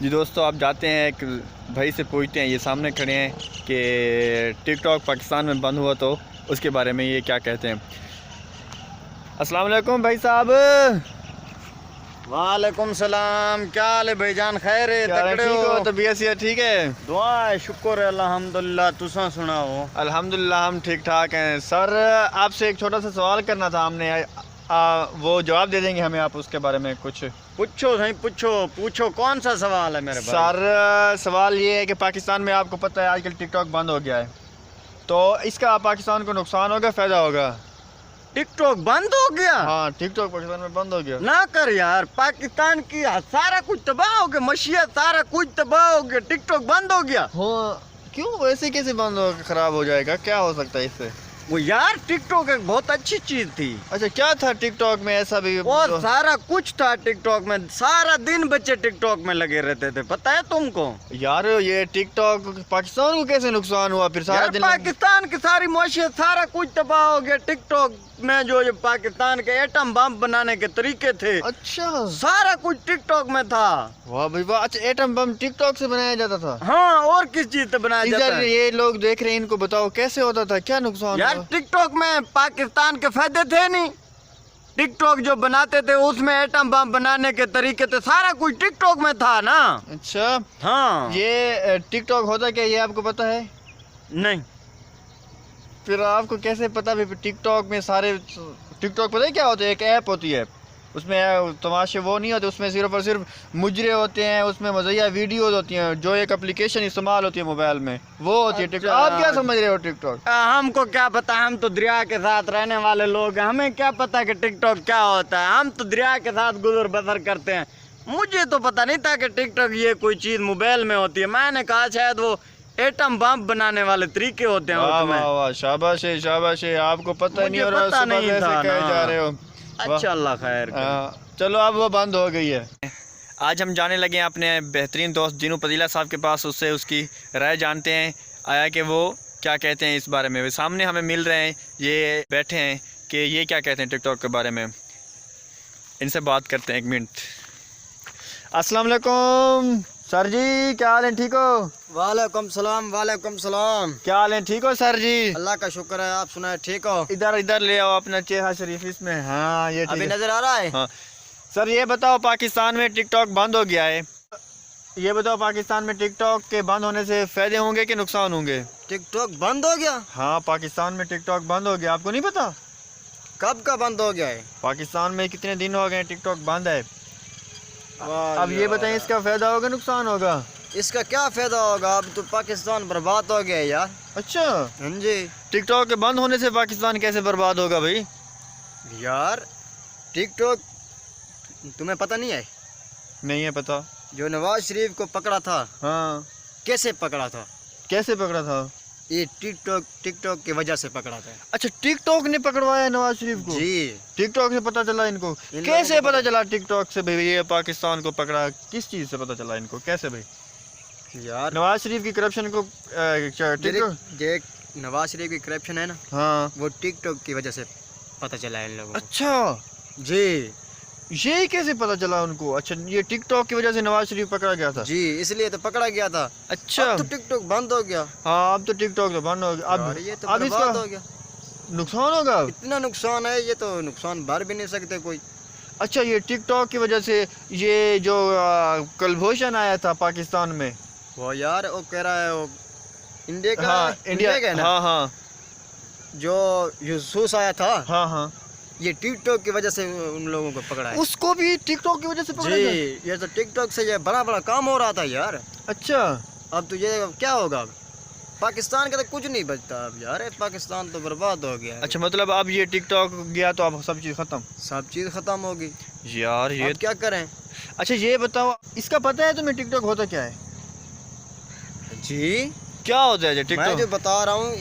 جی دوستو، آپ جاتے ہیں ایک بھائی سے پوچھتے ہیں، یہ سامنے کھڑے ہیں کہ ٹک ٹاک پاکستان میں بند ہوا تو اس کے بارے میں یہ کیا کہتے ہیں۔ السلام علیکم بھائی صاحب۔ وعلیکم السلام، کیا حال ہے بھائی جان؟ خیر ہے؟ تکڑے ٹھیک ہو؟ طبیعت سے ٹھیک ہے؟ دعا ہے، شکر ہے الحمدللہ۔ تساں سناؤ؟ الحمدللہ ہم ٹھیک ٹھاک ہیں۔ سر آپ سے ایک چھوٹا سا سوال کرنا تھا ہم نے، وہ جواب دے دیں گے ہمیں آپ اس کے بارے میں کچھ؟ پوچھو صحیح، پوچھو کون سا سوال ہے میرے بھائی؟ سر سوال یہ ہے کہ پاکستان میں آپ کو پتہ ہے آج کل ٹک ٹاک بند ہو گیا ہے، تو اس کا پاکستان کو نقصان ہوگا فائدہ ہوگا؟ ٹک ٹاک بند ہو گیا؟ ہاں، ٹک ٹاک پاکستان میں بند ہو گیا۔ نہ کر یار، پاکستان کی سارا کچھ تباہ ہو گیا، معیشت سارا کچھ تباہ ہو گیا، ٹک ٹاک بند ہو گیا؟ ہاں، کیوں ایسے کیسے بند ہو خراب ہو جائے گا؟ کیا ہو سکتا ہے اس سے؟ وہ یار ٹک ٹاک ایک بہت اچھی چیز تھی۔ اچھا، کیا تھا ٹک ٹاک میں ایسا بھی؟ اور سارا کچھ تھا ٹک ٹاک میں، سارا دن بچے ٹک ٹاک میں لگے رہتے تھے، پتہ ہے تم کو؟ یار یہ ٹک ٹاک پاکستان کو کیسے نقصان ہوا پھر؟ سارا دن پاکستان کی ساری معیشت سارا کچھ تباہ ہو گیا۔ ٹک ٹاک میں جو یہ پاکستان کے ایٹم بم بنانے کے طریقے تھے، اچھا سارا کچھ ٹک ٹاک میں تھا۔ واہ بھائی واہ، اچھا ایٹم بم ٹک ٹاک سے بنایا جاتا تھا؟ ہاں، اور کس چیز سے بنایا جاتا ادھر ہے؟ یہ لوگ دیکھ رہے ہیں، ان کو بتاؤ کیسے ہوتا تھا، کیا نقصان یار ہوا؟ ٹک ٹاک میں پاکستان کے فائدے تھے نہیں، ٹک ٹاک جو بناتے تھے اس میں ایٹم بم بنانے کے طریقے تھے، سارا کچھ ٹک ٹاک میں تھا نا۔ اچھا، ہاں، یہ ٹک ٹاک ہوتا کیا یہ آپ کو پتا ہے؟ نہیں پھر آپ کو کیسے پتا؟ بھی ٹک ٹاک میں سارے ٹک ٹاک پتہ ہے کیا ہوتا ہے؟ ایک ایپ ہوتی ہے، اس میں تماشے وہ نہیں ہوتے، اس میں صرف اور صرف مجرے ہوتے ہیں، اس میں مزاحیہ ویڈیوز ہوتی ہیں، جو ایک اپلیکیشن استعمال ہوتی ہے موبائل میں، وہ ہوتی ہے ٹک ٹاک۔ آپ کیا سمجھ رہے ہو ٹک ٹاک؟ ہم کو کیا پتا، ہم تو دریا کے ساتھ رہنے والے لوگ ہیں، ہمیں کیا پتا کہ ٹک ٹاک کیا ہوتا ہے؟ ہم تو دریا کے ساتھ گزر بسر کرتے ہیں، مجھے تو پتا نہیں تھا کہ ٹک ٹاک یہ کوئی چیز موبائل میں ہوتی ہے۔ میں نے کہا شاید وہ ایٹم بم بنانے والے طریقے ہوتے ہیں واہ اس میں۔ واہ واہ، شاباش ہے شاباش ہے، آپ کو پتہ نہیں اور پتہ صبح نہیں سے تھا کہے نا۔ جا رہے ہو۔ اچھا، اللہ خیر کرے۔ چلو اب وہ بند ہو گئی ہے۔ آج ہم جانے لگے ہیں اپنے بہترین دوست جینو پتیلا صاحب کے پاس، اس سے اس کی رائے جانتے ہیں آیا کہ وہ کیا کہتے ہیں اس بارے میں۔ سامنے ہمیں مل رہے ہیں، یہ بیٹھے ہیں کہ یہ کیا کہتے ہیں ٹک ٹاک کے بارے میں، ان سے بات کرتے ہیں۔ ایک منٹ۔ السلام علیکم سر جی، کیا حال ہے؟ ٹھیک ہو؟ وعلیکم السلام، وعلیکم السلام۔ کیا حال ہے؟ ٹھیک ہو سر جی؟ اللہ کا شکر ہے، آپ سنائے ٹھیک ہو؟ ادھر لے آؤ اپنا چہرہ شریف اس میں۔ ہاں یہ ابھی ٹھیک ہے۔ نظر آ رہا ہے؟ ہاں سر، یہ بتاؤ پاکستان میں ٹک ٹاک بند ہو گیا ہے، یہ بتاؤ پاکستان میں ٹک ٹاک کے بند ہونے سے فائدے ہوں گے کہ نقصان ہوں گے؟ ٹک ٹاک بند ہو گیا؟ ہاں، پاکستان میں ٹک ٹاک بند ہو گیا، آپ کو نہیں پتا؟ کب کا بند ہو گیا ہے؟ پاکستان میں کتنے دن ہو گئے ٹک ٹاک بند ہے۔ واہ اب یہ یار، بتائیں اس کا فائدہ ہوگا نقصان ہوگا؟ اس کا کیا فائدہ ہوگا؟ اب تو پاکستان برباد ہو گیا یار۔ اچھا، ہاں جی ٹک ٹاک کے بند ہونے سے پاکستان کیسے برباد ہوگا بھائی؟ یار، ٹک ٹاک تمہیں پتہ نہیں ہے؟ نہیں ہے پتا۔ جو نواز شریف کو پکڑا تھا، ہاں، کیسے پکڑا تھا؟ کیسے پکڑا تھا؟ یہ ٹک ٹاک کی وجہ سے پکڑا تھا۔ اچھا، ٹک ٹاک نے پکڑوایا نواز شریف کو؟ جی، ٹک ٹاک سے پتا چلا ان کو؟ ان کیسے لوگوں کو پتا چلا ٹک ٹاک سے بھائی یہ پاکستان کو پکڑا؟ کس چیز سے پتا چلا ان کو؟ کیسے بھائی؟ یار نواز شریف کی کرپشن کو ٹک ٹاک؟ یہ نواز شریف کی کرپشن ہے نا، ہاں، وہ ٹک ٹاک کی وجہ سے پتہ چلا ہے ان لوگوں کو۔ اچھا، جی یہ کیسے پتا چلا ان کو؟ اچھا، یہ ٹک ٹاک کی وجہ سے نواز شریف پکڑا گیا تھا؟ جی، اس لیے تو پکڑا گیا تھا۔ اچھا، اب تو ٹک ٹاک بند ہو گیا۔ ہاں اب تو ٹک ٹاک تو بند ہو گیا، یار یہ تو اب اس برباد کا ہو گیا، نقصان ہوگا؟ اتنا نقصان ہے، یہ تو نقصان بھر بھی نہیں سکتے کوئی۔ اچھا، یہ ٹک ٹاک کی وجہ سے یہ جو کلبھوشن آیا تھا پاکستان میں، وہ یار وہ کہہ رہا ہے وہ انڈیا کا ہاں ہے، انڈیا کا ہے نا، ہاں ہاں جو یسوس آیا تھا، ہاں ہاں، یہ ٹک ٹاک کی وجہ سے ان لوگوں کو پکڑا ہے۔ اس کو بھی ٹک ٹاک کی وجہ سے پکڑا گیا؟ جی، یہ تو ٹک ٹاک سے یہ بڑا بڑا کام ہو رہا تھا یار۔ اچھا، اب تو یہ کیا ہوگا؟ پاکستان کا تو کچھ نہیں بچتا اب یار، پاکستان تو برباد ہو گیا ہے۔ اچھا مطلب اب یہ ٹک ٹاک گیا تو اب سب چیز ختم؟ سب چیز ختم ہوگی، یار یہ اب کیا کریں؟ اچھا یہ بتاؤ، اس کا پتہ ہے تمہیں ٹک ٹاک ہوتا کیا ہے؟ جی، کیا ہوتا ہے یہ ٹک میں جو ٹاک؟ بتا رہا ہوں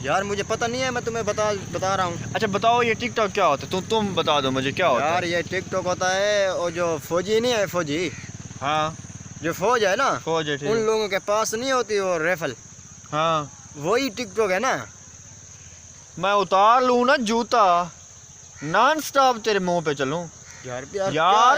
یار، مجھے پتہ نہیں ہے، میں تمہیں بتا رہا ہوں۔ اچھا بتاؤ یہ ٹک ٹاک کیا ہوتا ہے، تم بتا دو مجھے کیا ہوتا یار ہے؟ یہ ٹک ٹاک ہوتا ہے، اور جو فوجی نہیں ہے، فوجی ہاں، جو فوج ہے نا، فوج ہے ان ٹھیک، لوگوں کے پاس نہیں ہوتی وہ ریفل، ہاں، وہی ٹک ٹاک ہے نا۔ میں اتار لوں نا جوتا، نان سٹاپ تیرے منہ پہ چلوں؟ یار یار